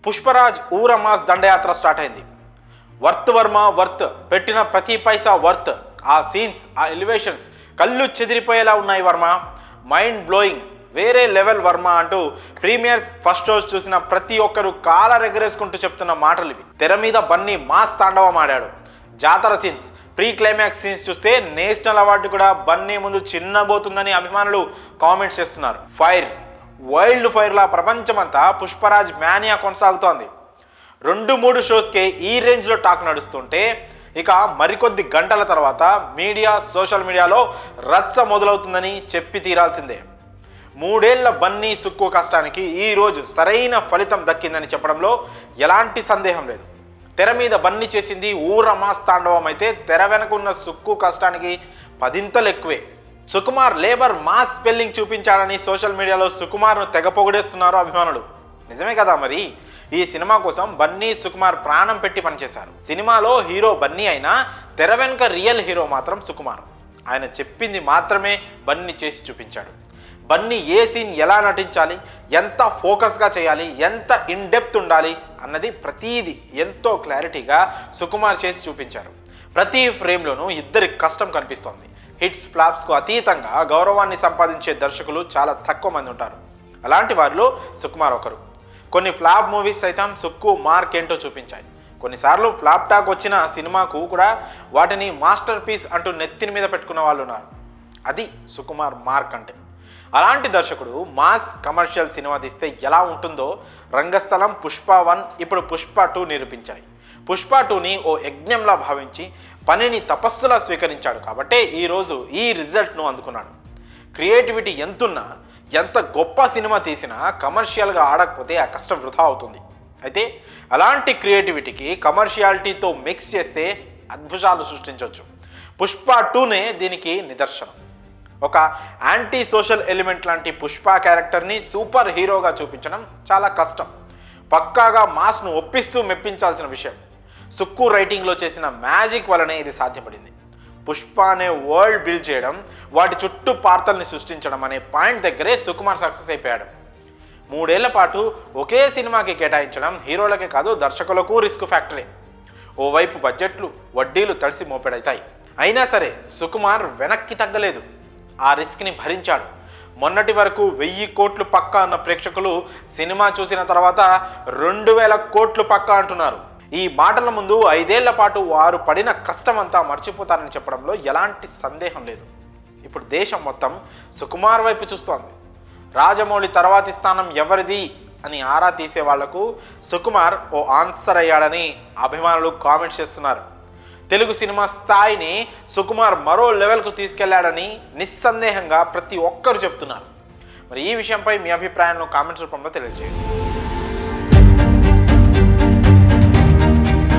పుష్పరాజ్ ఊరమాస్ దండయాత్ర స్టార్ట్ అయింది. Worth Varma worth, పెట్టిన ప్రతి పైసా వర్త్. ఆ సీన్స్, ఆ ఎలివేషన్స్ కళ్ళు చెదిరిపోయేలా ఉన్నాయి వర్మ. మైండ్ బ్లోయింగ్, వేరే లెవెల్ వర్మ అంటూ ప్రీమియర్స్ ఫస్ట్ రోజు చూసిన ప్రతి ఒక్కరు కాలర్ ఎగరేసుకుంటూ చెప్తున్న మాటలు ఇవి. తెర మీద బన్నీ మాస్ తాండవం ఆడాడు. జాతర సీన్స్, ప్రీ క్లైమాక్స్ సీన్స్ చూస్తే నేషనల్ అవార్డు కూడా బన్నీ ముందు చిన్నబోతుందని అభిమానులు కామెంట్స్ చేస్తున్నారు. ఫైర్, వైల్డ్ ఫైర్లా ప్రపంచమంతా పుష్పరాజ్ మ్యానియా కొనసాగుతోంది. 2-3 షోస్కే ఈ రేంజ్లో టాక్ నడుస్తుంటే ఇక మరికొద్ది గంటల తర్వాత మీడియా, సోషల్ మీడియాలో రచ్చ మొదలవుతుందని చెప్పి తీరాల్సిందే. 3 ఏళ్ల బన్నీ సుక్కు కష్టానికి ఈ రోజు సరైన ఫలితం దక్కిందని చెప్పడంలో ఎలాంటి సందేహం లేదు. తెర మీద బన్నీ చేసింది ఊరమాస్ తాండవం అయితే తెర వెనక ఉన్న సుక్కు కష్టానికి 10 ఎక్కువే. సుకుమార్ లేబర్ మాస్ స్పెల్లింగ్ చూపించాడని సోషల్ మీడియాలో సుకుమార్ను తెగ పొగిడేస్తున్నారు అభిమానులు. నిజమే కదా మరి. ఈ సినిమా కోసం బన్నీ, సుకుమార్ ప్రాణం పెట్టి పనిచేశారు. సినిమాలో హీరో బన్నీ అయినా తెర వెనుక రియల్ హీరో మాత్రం సుకుమార్. ఆయన చెప్పింది మాత్రమే బన్నీ చేసి చూపించాడు. బన్నీ ఏ సీన్ ఎలా నటించాలి, ఎంత ఫోకస్గా చేయాలి, ఎంత ఇన్ డెప్త్ ఉండాలి అన్నది ప్రతీది ఎంతో క్లారిటీగా సుకుమార్ చేసి చూపించారు. ప్రతి ఫ్రేమ్లోనూ ఇద్దరి కష్టం కనిపిస్తోంది. హిట్స్, ఫ్లాప్స్కు అతీతంగా గౌరవాన్ని సంపాదించే దర్శకులు చాలా తక్కువ మంది ఉంటారు. అలాంటి వారిలో సుకుమార్ ఒకరు. కొన్ని ఫ్లాప్ మూవీస్ సైతం సుక్కు మార్క్ ఏంటో చూపించాయి. కొన్నిసార్లు ఫ్లాప్ టాక్ వచ్చిన సినిమాకు కూడా వాటిని మాస్టర్ పీస్ అంటూ నెత్తిని మీద పెట్టుకున్న వాళ్ళు ఉన్నారు. అది సుకుమార్ మార్క్ అంటే. అలాంటి దర్శకుడు మాస్ కమర్షియల్ సినిమా తీస్తే ఎలా ఉంటుందో రంగస్థలం, పుష్ప 1, ఇప్పుడు పుష్ప 2 నిరూపించాయి. పుష్ప 2ని ఓ యజ్ఞంలా భావించి పనిని తపస్సులా స్వీకరించాడు కాబట్టే ఈరోజు ఈ రిజల్ట్ను అందుకున్నాడు. క్రియేటివిటీ ఎంతున్నా, ఎంత గొప్ప సినిమా తీసినా కమర్షియల్గా ఆడకపోతే ఆ కష్టం వృధా అవుతుంది. అయితే అలాంటి క్రియేటివిటీకి కమర్షియాలిటీతో మిక్స్ చేస్తే అద్భుతాలు సృష్టించవచ్చు. పుష్ప 2నే దీనికి నిదర్శనం. ఒక యాంటీ సోషల్ ఎలిమెంట్ లాంటి పుష్ప క్యారెక్టర్ని సూపర్ హీరోగా చూపించడం చాలా కష్టం. పక్కాగా మాస్ను ఒప్పిస్తూ మెప్పించాల్సిన విషయం. సుక్కు రైటింగ్లో చేసిన మ్యాజిక్ వలనే ఇది సాధ్యపడింది. పుష్ప అనే వరల్డ్ బిల్డ్ చేయడం, వాటి చుట్టూ పాత్రల్ని సృష్టించడం అనే పాయింట్ దగ్గరే సుకుమార్ సక్సెస్ అయిపోయాడు. 3 ఏళ్ల పాటు ఒకే సినిమాకి కేటాయించడం హీరోలకే కాదు దర్శకులకు రిస్క్ ఫ్యాక్టరీ. ఓవైపు బడ్జెట్లు, వడ్డీలు తడిసి మోపెడవుతాయి. అయినా సరే సుకుమార్ వెనక్కి తగ్గలేదు. ఆ రిస్క్ని భరించాడు. మొన్నటి వరకు 1000 కోట్లు పక్కా అన్న ప్రేక్షకులు సినిమా చూసిన తర్వాత 2000 కోట్లు పక్కా అంటున్నారు. ఈ మాటల ముందు 5 ఏళ్ల పాటు వారు పడిన కష్టమంతా మర్చిపోతారని చెప్పడంలో ఎలాంటి సందేహం లేదు. ఇప్పుడు దేశం మొత్తం సుకుమార్ వైపు చూస్తోంది. రాజమౌళి తర్వాతి స్థానం ఎవరిది అని ఆరా తీసే వాళ్లకు సుకుమార్ ఓ ఆన్సర్ అయ్యాడని అభిమానులు కామెంట్స్ చేస్తున్నారు. తెలుగు సినిమా స్థాయిని సుకుమార్ మరో లెవెల్కు తీసుకెళ్లాడని నిస్సందేహంగా ప్రతి ఒక్కరు చెప్తున్నారు. మరి ఈ విషయంపై మీ అభిప్రాయాలను కామెంట్స్ రూపంలో తెలియజేయండి.